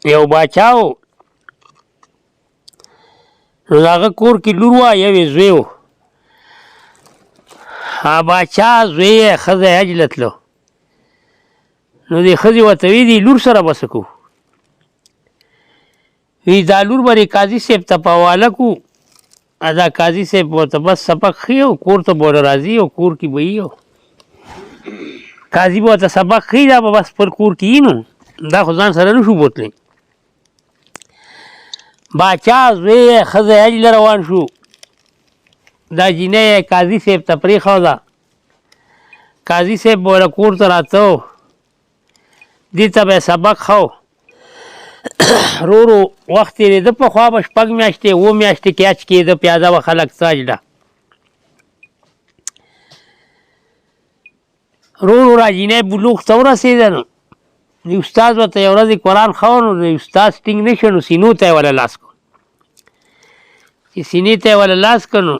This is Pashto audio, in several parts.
یو باچا و نو د هغه کور کې لور وه یو یې زوی و باچا زوی یې ښځه یې حج له تلو نو دې ښځې ورته ویي دې لور سره به څه کوو وی دا لور به دې قاضي صاحب ته په حواله کړو دا قاضي صاحب ورته بس سبق ښیي او کور ته به ور راځي او کور کې به یي قاضي به ورته سبق ښیي دا به بس پر کور کې یي نو دا خو ځان سره نه شو بوتلی باچا زوی یې ښځه حج له روان شو دا جینۍ یې قاضي صاحب ته پرېښوده قاضي صاحب به وله کور ته راته و دې ته به یې سبق ښه ورو وخت تېرېده پخوا به 6 میاشتې 7 میاشتې کې حج کېده پیاده به خلک څه حج ده ورو را جینۍ بلوغ ته ورسېده نو د استاد ورته یو ورځ قرآن ښه نو د استاد ټینګ نه شو نو سینو ته یې وله لاس کړو چې سینې ته یې وله لاس کړ نو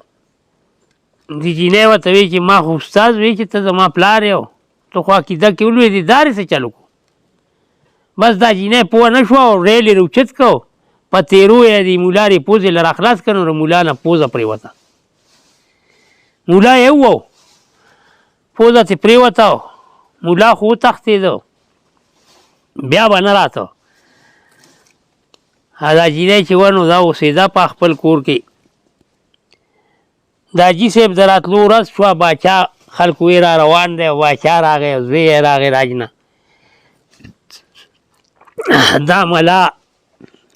د جینۍ ورته وایي چې ما خو استاد وایي چې ته زما پلار یې ته خو عقیده کې ولوېدې دارې څه چل وکړو بس دا جینۍ پوه نه شوه او ریل یې راوچت کړو په تېرو یې د مولا رې پوزې له راخلاص کړ نو د مولا نه پوزه پرېوته مولا یې ووو پوزه ترې پرېوته مولا خو وتښتېده بیا به نه راته دا جینۍ چې وه نو دا اوسېده په خپل کور کې د حاجي صاحب د راتلو ورځ شوه باچا خلکو یې را روان دی او باچا راغی او زوی یې راغی راج نه دا ملا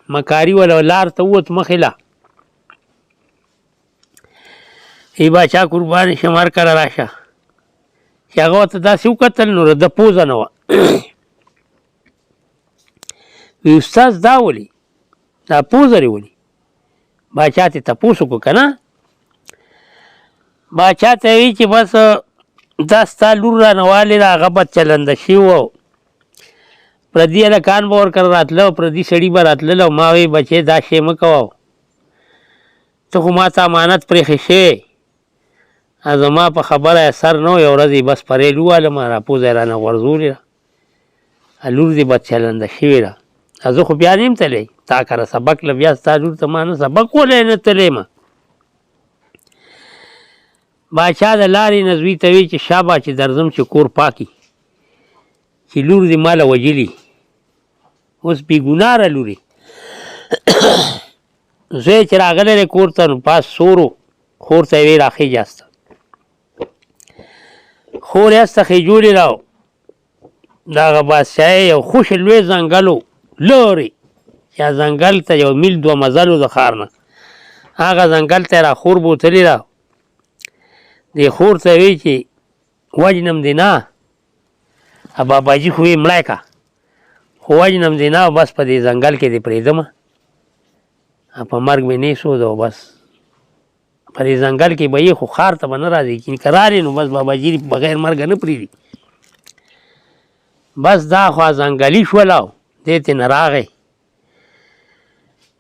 مکاري وله لار ته ووت مخې له ای باچا قربان شم هر کله راشه چې هغه ورته داسې وکتل نو د پوزه نه وه وی استاد دا ولې دا پوزه دې ولې باچا ته تپوس وکړو که نه باچا ته وی چې بس دا ستا لور رانه والې ده هغه بد چلنده شوي وو پردي هلکان به ورکره راتله او پردي سړي به راتلل او ما وی بچې دا شی مه کوه ته خو ما ته امانت پرېښې شوی زما په خبره یې سر نه و یو ورځ یې بس پریل ووالم راپوزه یې رانه غورځولې ده لور دې بد چلنده شوې ده زه خو بیا نه یم تللی تا کره سبق له بیا ستا لور ته ما نه سبق ولی نه تللی یم باچا د لارې نه زوی ته وی چې شابه چې درځم چې کور پاکي چې لور دې ماله وجلي اوس بېګناره لورې زوی چې راغلی دی کور ته نو پاس سورو خور ته یې وی راخېجاسته خور یې هسته خېجولې ده د هغه بادشاهۍ یو خوش لوی ځنګل و لرې یا ځنګل ته یو میل 2 مزلو د ښار نه هغه ځنګل ته یې را خور بوتلې ده دې خور ته وی چې وجنم دې نه باباجي خو یې مړی که خو وجنم دې نه بس په دې ځنګل کې دې پرېږدمه په مرګ مې نه سود او بس په دې ځنګل کې به یې خو ښار ته به نه راځي چې که رالې نو بس باباجي بغیر مرګه نه پرېږدي بس دا خوا ځنګلي شوله دې ته نه راغی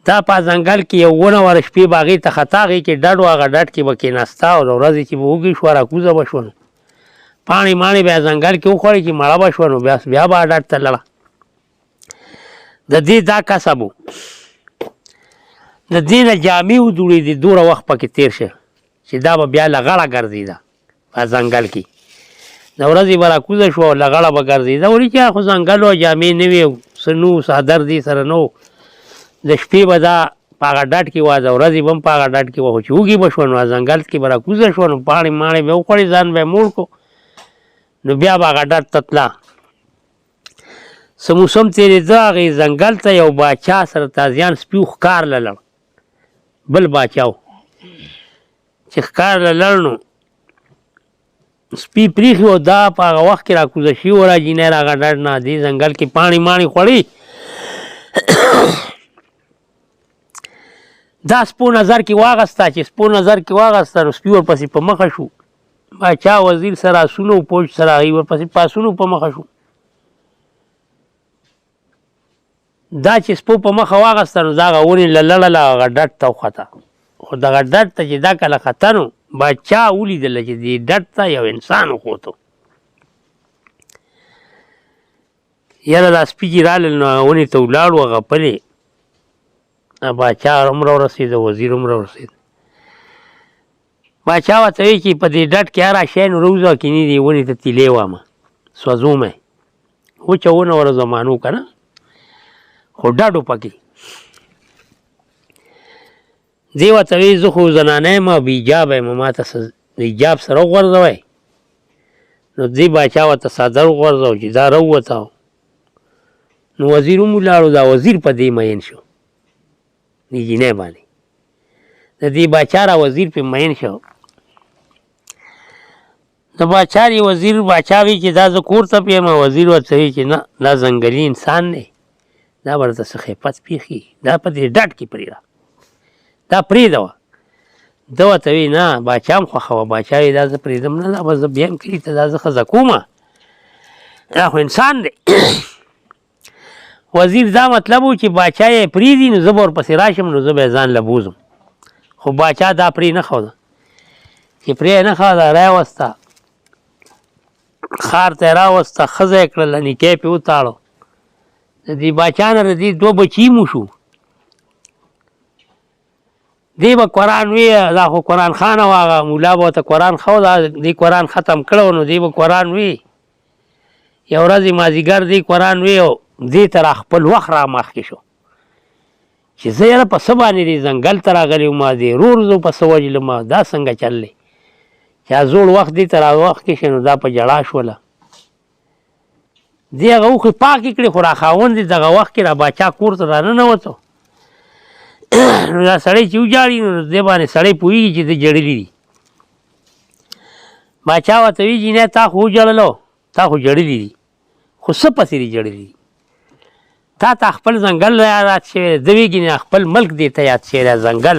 دا په ځنګل کې یو ونه وره شپې به هغې ته خطا هغې کې ډډ و هغه ډډ کې به کېناسته او د ورځې چې به وږې شوه راکوزه به شوه نو پاڼې ماڼې به یې ځنګل کې وخوړې چې مړه به شوه نو بیا به ډډ ته لړه د دې دا کسب و د دې نه جامې ودوړېدې دومره وخت پکې تېر شه چې دا به بیا لغړه ګرځېده په ځنګل کې د ورځې به راکوزه شوه او لغړه به ګرځېده ولې چې خو ځنګل و جامې نه وې څه نه و څادر دې سره نه و د شپې به دا په هغه ډډ کې وه د ورځې به هم په هغه ډډ کې وه خو چې وږې به شوه نو ځنګل کې به راکوزه شوه نو پاڼې ماڼې به یې وخوړې ځان به یې موړ کړو نو بیا به هغه ډډ ته تله څه موسم تېرېده هغې ځنګل ته یو باچا سره تازیان سپي و ښکار له لړ بل باچا و چې ښکار له لړ نو سپي پرېښي و دا په هغه وخت کې راکوزه شوي وه را جینۍ را هغه ډډ نه دې ځنګل کې پاڼې ماڼې خوړې دا سپو نظر کې واغسته چې سپو نظر کې واغسته نو سپي ورپسې په مخه شو باچا وزیر سره آسونه و پوج سره هغوی ورپسې په آسونو په مخه شو دا چې سپو په مخه واغسته نو دا هغه ونې له لړله هغه ډډ ته وخته خو دغه ډډ ته چې دا کله خته نو باچا ولیدله چې دې ډډ ته یو انسان وخوتو یاره دا سپي چې رالل نو ونې ته ولاړو هغه پلې باچا هم راورسېد وزیر هم راورسېد. باچا ورته وایي چې په دې ډډ کې هر شی نو روزه کینې دې ونې ته تیلې وامه سوځوم یې وچه ونه ور زمانو که نه خو ډډ و پکې. دې ورته وایي زه خو زنانه یم او بېجابه یم ما ته حجاب سره وغورځوئ. نو دې باچا ورته څادر وغورځو چې دا راووته نو وزیر هم ولاړو. دا وزیر په دې مین شو دې جینۍ باندې. د دې باچا را وزیر پې مین شو. د باچا دی وزیر باچا وی چې دا زه کور ته پیم وزیر ورته وی چې نه دا ځنګلي انسان دی دا به درته څه خیفت پېښي دا په دې ډډ کې پرېږده دا پرېږده. ده ورته وی نه باچا هم خوښه وه. باچا وی دا زه پرېږدم نه دا به زه بیا هم کلي ته دا زه ښځه کومه دا خو انسان دی. وزیر دا مطلب و چې باچا یې پرېږدي نو زه به ورپسې راشم نو زه به یې ځان له بوزم. خو باچا دا پرې نه ښوده چې پرې یې نه ښوده راوسته ښار ته یې راوسته ښځه یې کړله نکاح پې وتاړو. د دې باچا نه د دې دوه بچي مو شو. دی به قرآن وی دا خو قرآن خانه و هغه مولا به ورته قرآن ښوده دی قرآن ختم کړی نو دی به قرآن وی. یو ورځ یې مازدیګر دی قرآن وی او دې ته را خپل وخت را مخکې شو چې زه یاره په څه باندې دې ځنګل ته راغلی وم دې رور زه په څه وجلم دا څنګه چل دی چې زوړ وخت دې ته را وخکې شي نو دا په ژړا شوله. دې هغه اوښې پاکې کړې خو را خاوند دې دغه وخت کې را باچا کور ته را ننوتو. نو دا سړی چې وژاړي نو دې باندې سړی پوهېږي چې ده جړلي دي. باچا ورته وایي جینۍ تا خو وژړلو تا خو جړلي دي خو څه پسې دې جړلي دي تا ته خپل ځنګل یاد شوی ده ویږي نه خپل ملک دې ته یاد شوی دی ځنګل.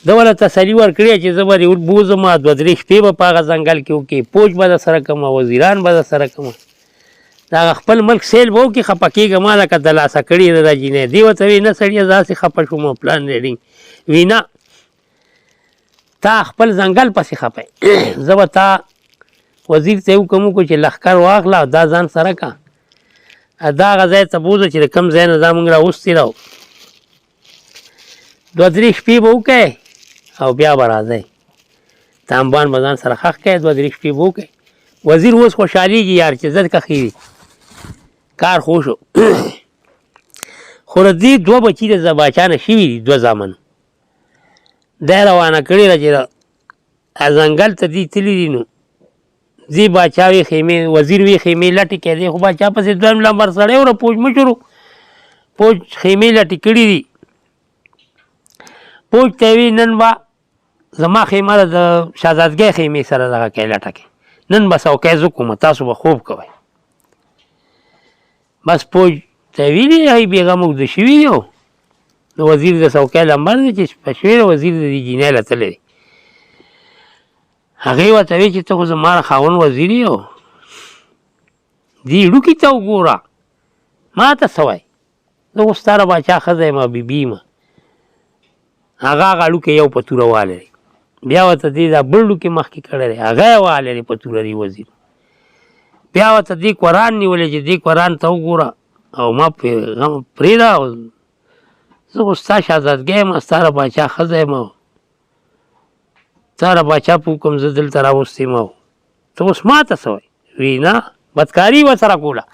ده وله تسلي ورکړې چې زه به دې بوځم دوه درې شپې به په هغه ځنګل کې وکړې پوج به درسره کړم وزیران به درسره کړم د هغه خپل ملک سیل به وکړي خفه کېږه ما لکه دلاسه کړې ده دا جینۍ. دې ورته وایي نه سړیه زه هسې خفه شوم پلان ریډینګ وي نه تا خپل ځنګل پسې خفه یې زه به تا وزیر ته یې حکم وکړو چې لښکر واخله دا ځان سره که دا هغه ځای ته بوځه چې د کوم ځای نه دا مونږ راوستي راو دوه درې شپې به وکئ او بیا به راځئ تانبان به ځان سره ښخ کئ دوه درې شپې به وکئ. وزیر اوس خوشحالېږي یار چې زه کښې دي کار خو شو. خو د دې دوه بچي د باچا نه شوي دي دوه زامن دا یې روانه کړې ده چې ځنګل ته دي تللي دي نو دې باچا وی خیمې وزیر وی خیمې لټې کړې خو باچا پسې دویم لمبر سړی وره پوج مشر و پوج خیمې لټې کړي دي. پوج ته وی نن به زما خیمه د شهزادګۍ خیمې سره دغه کوي لټه کې نن به څوکۍ زه کوم تاسو به خوب کوئ. بس پوج ته ویلي هغوی بېغمه اوږده شوي دي د وزیر د څوکۍ لمبر دی چې شپه شوې ده وزیر د دې جینۍ له تللی دی. هغې ورته وایي چې ته خو زما د خاوند وزیر یې دې ډوکي ته وګوره ما ته څه وایي زه خو ستا د باچا ښځه یم بیبي یم. هغه اړوکی یو په توره والی دی بیا ورته دې دا بل ډوکې مخکې کړی دی هغه یې والی دی په توره دی وزیر. بیا ورته دې قرآن نیولی چې دې قرآن ته وګوره او ما پرېږده زه خو ستا شهزادګۍ یم ستا د باچا ښځه یم ستا د باچا په حکم زه دلته راوستی یم ته اوس ما ته څه وایي وی نه بدکاري ورسره کوله.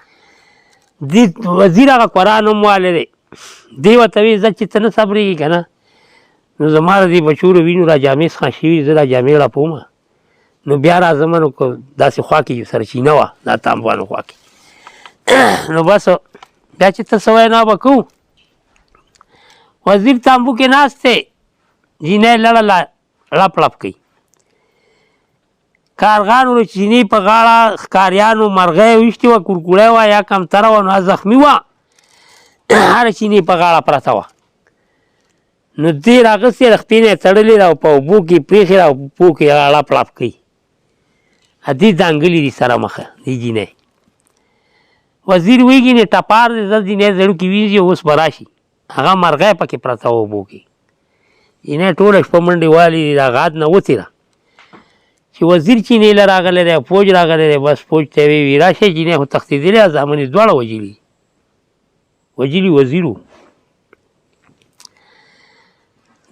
دې وزیر هغه قرآن هم والی دی دې ورته وایي زه چې ته نه صبرېږي که نه نو زما د دې بچو د وینو را جامې څخه شوي زه را جامې راپومه نو بیا راځم نو داسې خوا کې سرچینه وه دا تانبانو خوا کې نو بس بیا چې ته څه وینا به کوو. وزیر تانبو کې ناست دی جینۍ لړه لپ لپ کوي کارغانو د چینې په غاړه ښکاریانو مرغۍ ویشتې وه کورکوړی وه یا کمتره وه نو زخمي وه هره چینې په غاړه پرته وه نو دې راغستې د خپې نه یې تړلې ده او په اوبو کې پرېښې ده او په پو کې لپ لپ کوي دې دانګلي دي سره مخه دې جینۍ. وزیر ویږي نه ټپار دی زه جینۍ زړو کې وینځي اوس به راشي هغه مرغۍ پکې پرته وه اوبو کې جینۍ ټوله شپه منډې والې دي د غاد نه وتېره چې وزیر چینې له راغلی دی فوج راغلی دی بس فوج ته یې ویې راشئ چینی خو تښتېدلی زامن یې دواړه وجلي وزیرو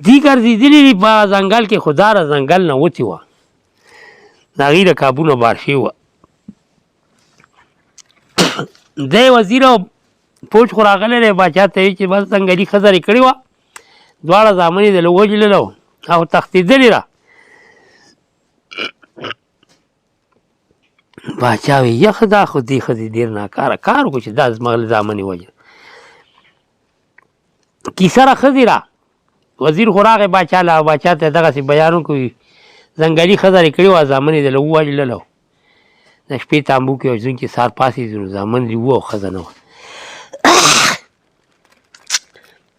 دی ګرځېدلي دي په ځنګل کې خو داره ځنګل نه وتې وه د هغې د کابونه بار شوې وه دی وزیر او فوج خو راغلی دی باچا ته ویې چې بس ځنګلي ښځه یې کړې وه دواړه زامن یې دله ووجلل او تښتېدلې را باچا وی یخ دا خو دې ښځې ډېر ناکاره کار وکړو چې دا زما زامن یې وجل کیسه را ښځې را وزیر خو راغی باچا له باچا ته دغسې بیان وکړو ځنګلي ښځه یې کړې وه زامن یې دله ووجلل د شپې تانبو کې او ځون چې سهار پاڅېدو نو زامن دې وه او ښځه نه وه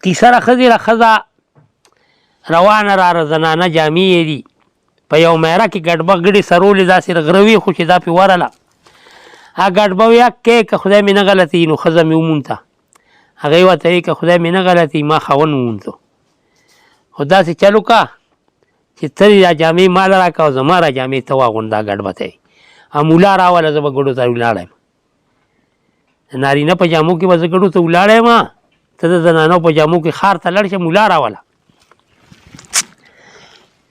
کیسه را ښځې را ښځه روانه را زنانه جامې یې دي په یو میره کې ګډبه ګډې سرولې داسې غروي خو چې دا پې ورله هغه ګډبه یک کې که خدای مې نه غلطوي نو ښځه مې ومونته هغه یې ورته وایي که خدای مې نه غلطوي ما خاوند ومونته خو داسې چل وکړه چې ته دا جامې ما له راکړه او زما را جامې ته واغونده ګډبه ته یې او مولا راوله زه به ګډو ته ولاړ یم د نارینه په جامو کې به زه ګډو ته ولاړ یم ته د زنانو په جامو کې ښار ته لاړ شه مولا راوله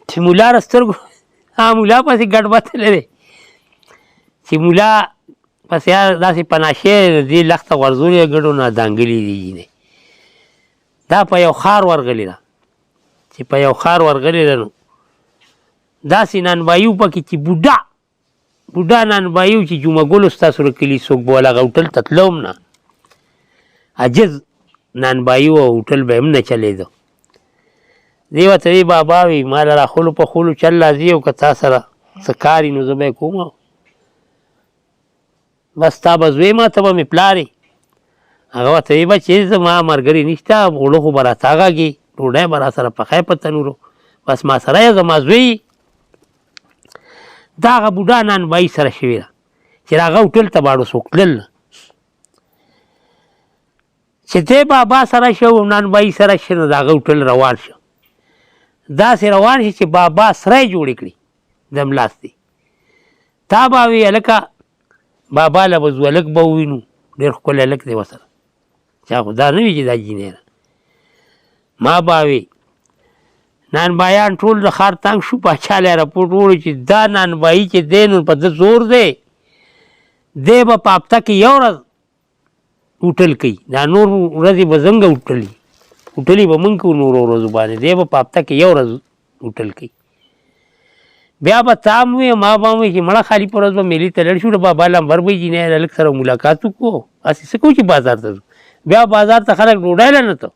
چې مولا را سترګو مولا پسې ګډبه تللی دی چې مولا پسې داسې پناشې دې لخته غورځولې ګډو نه دانګلې دي جینۍ دا په یو ښار ورغلې ده چې په یو ښار ورغلې ده نو داسې نانبایي پکې چې بوډا نانبایي و چې جمعه ګلو ستاسو له کلي څوک به ول هغه هوټل ته تلو هم نه عجز نانبایي و هوټل به هم نه چلېده دی ورته وی بابا وي ما له راخولو پخولو چل راځي او که تا سره څه کار وي نو زه به یې کوم بس تا به زوی ما ته به مې پلار یې هغه ورته وی بچې زما ملګري نشته اوړه خو به راته غږي ډوډۍ به را سره پخی په تنورو بس ما سره یې زما زوی دا هغه بوډا نانبایي سره شوې ده چې د هغه هوټل ته باړو څوک تلل نه چې دی بابا سره شه او نانبایي سره شه نو د هغه هوټل روان شه داسې روان شي چې بابا سره یې جوړې کړي دملاستې تا به وي هلکه بابا له به ځو هلک به ووینو ډېر ښکلی هلک دی ورسره چا خو دا نه وي چې دا جینۍ ده ما به وي نانبایان ټول د ښار تنګ شو باچا له رپورټ وړو چې دا نانبایي چې دی نو په ده زور دی دی به په هفته کې یو ورځ هوټل کوي دا نور ورځې به څنګه هوټلي هوټلي به مونږ کوو نورو ورځو باندې دی به په هفته کې یو ورځ هوټل کوي بیا به تا هم وي ما به هم وي چې مړه خالي په ورځ به میلې ته لړ شو د بابا لمبر به جینۍ هلک سره ملاقات وکړو هسې څه کوو چې بازار ته ځو بیا بازار ته خلک ډوډۍ له نه ته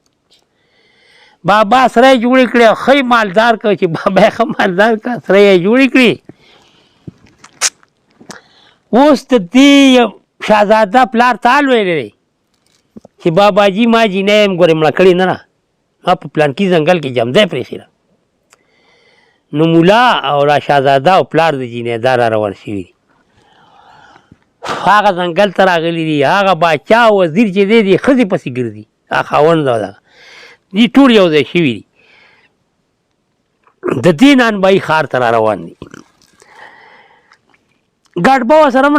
بابا سره یې جوړې کړې او ښه مالدار کړه چې بابا یې ښه مالدار کړه سره یې جوړې کړې اوس د دې شهزاده پلار تال ویلی دی چې باباجي ما جینۍ یم ګورې مړه کړې نه ده ما په پلانکي ځنګل کې جمځی پرېښې ده نو مولا او را شهزاده او پلار د جینۍ دا را روان شوي دي هغه ځنګل ته راغلي دي هغه باچا او وزیر چې دی د ښځې پسې ګرځي هغه خاوند او دغه دي ټول یو ځای شوي دي د دې نانبایي ښار ته را روان دي ګډبه ورسره هم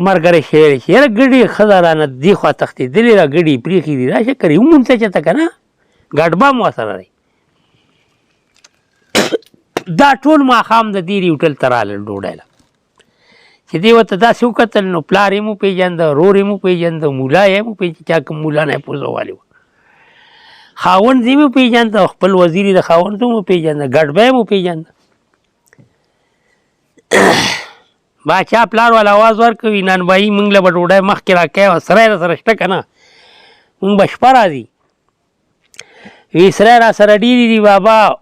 ملګری شوی دی چې یاره ګډې ښځه رانه دې خوا تښتېدلې ده ګډې یې پرېښي دي راشه که یې ومونځه چېرته که نه ګډبه هم ورسره دی دا ټول ماښام د دې هوټل ته رالل ډوډۍ له چې دې ورته داسې وکتل نو پلار یې مو پېژنده ورور یې مو پېژنده مولا یې مو چا کوم مولا نه یې پوزه والې وه خاوند یې مو پېژنده او خپل وزیر یې د خاوند مو پېژنده ګډبه یې مو پېژنده باچا پلار والا آواز ورکوي نانبایي موږ له به ډوډۍ مخکې راکوي او سره یې راسره شته که نه موږ به شپه راځي وي سره را سره ډېرې دي بابا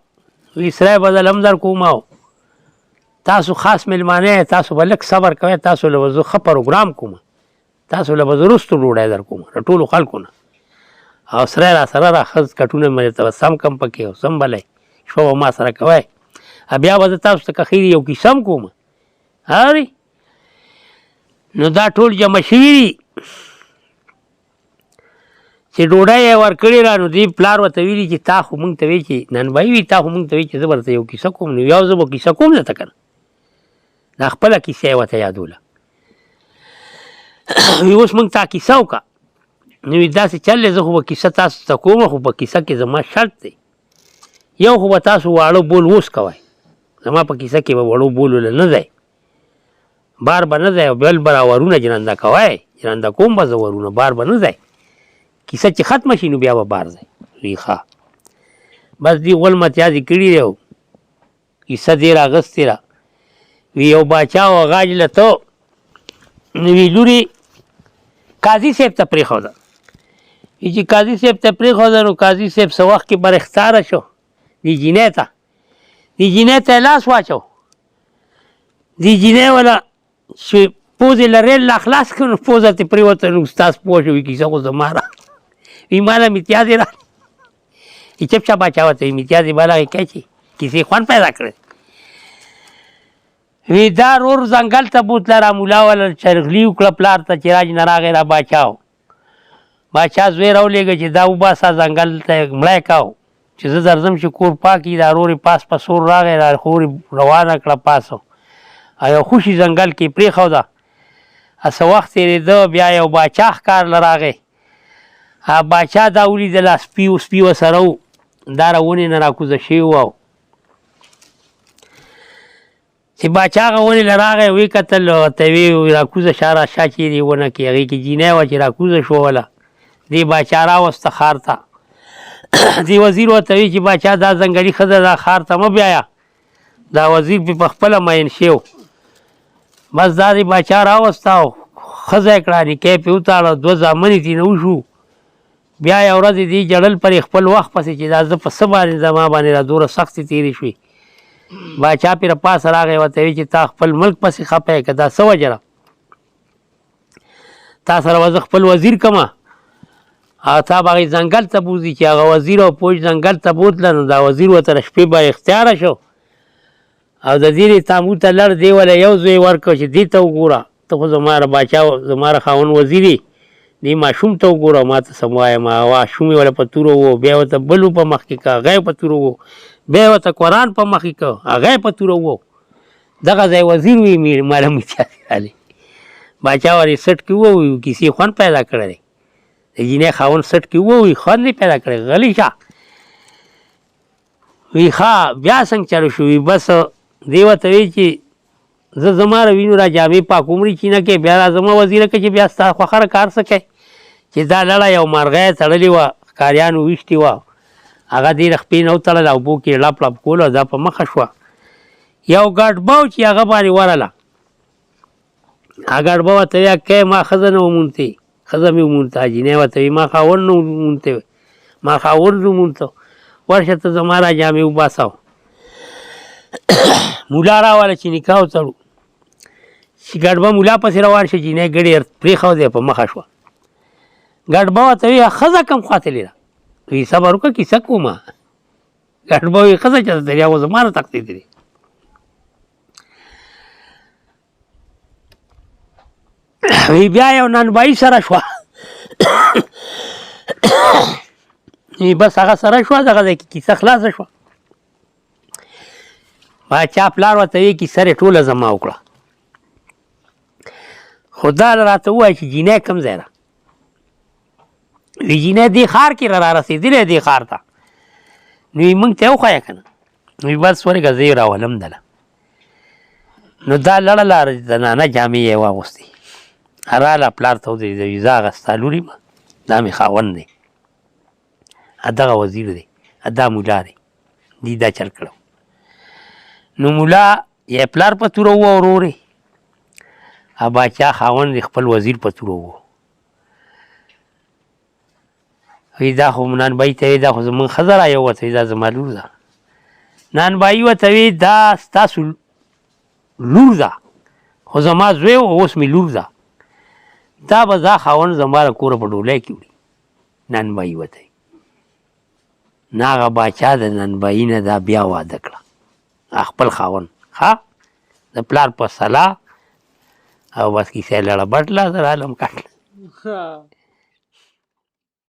وي سره بدل هم در کوم او تاسو خاص مېلمانه یې تاسو به لږ صبر کوئ تاسو له به زه ښه پروګرام کوم تاسو له به زه وروستو ډوډۍ در کوم د ټولو خلکو نه او سره را سره را ښځ کټونه مې درته به سم کم پکې او سمبلی شپه به ما سره کوئ بیا به زه تاسو ته که خیر یو کیسه هم کوم اورې نو دا ټول جمع شوي دي چې ډوډۍ یې ورکړې را نو دې پلار ورته ویلي چې تا خو مونږ ته وایي چې نانبایي وي تا خو مونږ ته وایي چې زه به درته یو کیسه کوم نو یو زه به کیسه کوم درته که نه دا خپله کیسه یې ورته یادوله. وی اوس موږ تا کیسه وکړه. نو وي داسې چل دی زه خو به کیسه تاسو ته کوم خو په کیسه کې زما شرط دی یو خو به تاسو واړه بول اوس کوئ زما په کیسه کې به وړو بولو نه ځئ بار به نه ځئ او بل به راورونه جرنده کوئ جرنده کوم به زه ورونه بار به نه ځئ کیسه چې ختمه شي نو بیا به بار ځئ. وی ښه بس دې غول متیازې کړي دی او کیسه دې راغستې را وی یو باچا و غاج له تو نو وی لورې قاضي صاحب ته پرېښوده وی چې قاضي صاحب ته پرېښوده نو قاضي صاحب څه وخت کې برختاره شو دې جینۍ ته دې جینۍ ته یې لاس واچو دې جینۍ وله چې پوزې له ریل لا خلاص کړو نو پوزه ترې پرېوته نو استاد پوه شو وي کیسه خو زما را وی ما له متیازې را چپ چپ باچا ورته وي متیازې به هغې کوي چې کیسې خوند پیدا کړی وی دا رور ځنګل ته بوتله را مولا وله چرغلي وکړه پلار ته چې راج نه راغی را باچا و باچا زوی راولېږه چې دا وباسه ځنګل ته مړی کاو چې زه درځم چې کور پاکي دا رور یې پاس په سور راغی را خور یې روانه کړه پاسو او یو خوشي ځنګل کې یې پرېښوده څه وخت تېرېده بیا یو باچا ښکار له راغی باچا دا ولیدله سپي ورسره و دا را ونې نه راکوزه شوي وو چې باچا هغه ونې له راغی ویې کتل ورته ویې راکوزه شه راشه چېرې ونه کې هغې کې جینۍ وه چې راکوزه شوله دې باچا راوسته ښار ته دې وزیر ورته وی چې باچا دا ځنګلي ښځه دا ښار ته مه بیایه دا وزیر پې په خپله مین شو بس دا دې باچا راوسته او ښځه یې کړه نکاح پې وتاړه دوه زامن یې ترېنه وشو بیا یو ورځ دې جړل پرې خپل وخت پسې چې دا زه په څه باندې زما باندې را دومره سختې تېرې شوې باچا پې را پاسه راغی ورته وی چې تا خپل ملک پسې خفه یې که دا څه وجه ده تا سره به زه خپل وزیر کمه او تا به هغې ځنګل ته بوځي چې هغه وزیر او پوج ځنګل ته بوتله نو دا وزیر ورته د شپې با اختیاره شو او د دې تامو ته لړ دی وله یو زوی ورکړ چې دې ته وګوره ته خو زما ره باچا زما ره خاوند وزیر یې دې ماشوم ته وګوره ما ته څه مه وایه ماشوم یې وله په توره ووو بیا ورته بل په مخ کې که هغه یې په توره ووو بیا یې ورته قرآن په مخ کې که هغه یې په توره ووو دغه ځای وزیر وي ماله متیازې رالی باچا ورې سټ کې ووایو کیسې خوند پیدا کړی دی د جینۍ خاوند سټ کې ووایي خوند یې پیدا کړی غلی شه وی ښه بیا څنګه چلو شو وي بس دې ورته وی چې زه زما ره وینو را جامې پاک عمرې چینه کې بیا را زما وزیره که چې بیا ستا خوښه کار څه کوي چې دا لړه یو مرغۍ تړلې وه ښکاریانو ویشتې وه هغه ډېره خپې نه وتړله اوبو کې لپ لپ کوله دا په مخه شوه یو ګډبه و چې هغه باندې ورله هغه ګډبه ورته ویه که ما ښځه نه ومونتې ښځه مې ومونته جینۍ ورته وي ما خاوند نه ومونتې ما خاوند ومونته ورشه ته زما را جامې وباسه مولا راواله چې نکاح وتړو چې ګډبه مولا پسې روان شه جینۍ ګډې پرېښودې په مخه شوه ګډبه ورته وي ښځه کوم خوا تللې ده وي صبر وکړه کیسه کومه ګډبه وي ښځه چې دریا و زما نه تښتېدلې وی بیا یو نن بهي سره شوه بس هغه سره شوه دغه ځای کې کیسه خلاصه شوه باچا پلار ورته وی کیسه یې ټوله زما وکړه خو دا راته ووایه چې جینۍ کوم ځای ده وی جینۍ دې ښار کې را رسېدلی دې ښار ته نو وي موږ ته یې وښایه که نه وی بس ورېږه زه یې راولم دله نو دا لړله زنانه جامې یې واغوستې راله پلار ته ودرېده زه هغه ستا لور یم دا مې خاوند دی دغه وزیر دی دا مولا دی دې دا چل کړی نو مولا یا پلار په توره ووه ورور یې باچا خاوند د خپل وزیر په توره ووه وی دا خو نان بهي ته وی دا خو زمونږ ښځه را یووته وي دا زما لور ده نان بهي ورته وی دا ستاسو لور ده خو زما زوی و اوس مې لور ده دا به دا خاوند زما د کوره په ډولۍ کې وړي نان بهي ورته وي نه هغه باچا د نان بهي نه دا بیا واده کړه خپل خاوند ښه د پلار په صلاح او بس کیسه یې لړه بټله زه رالم کټله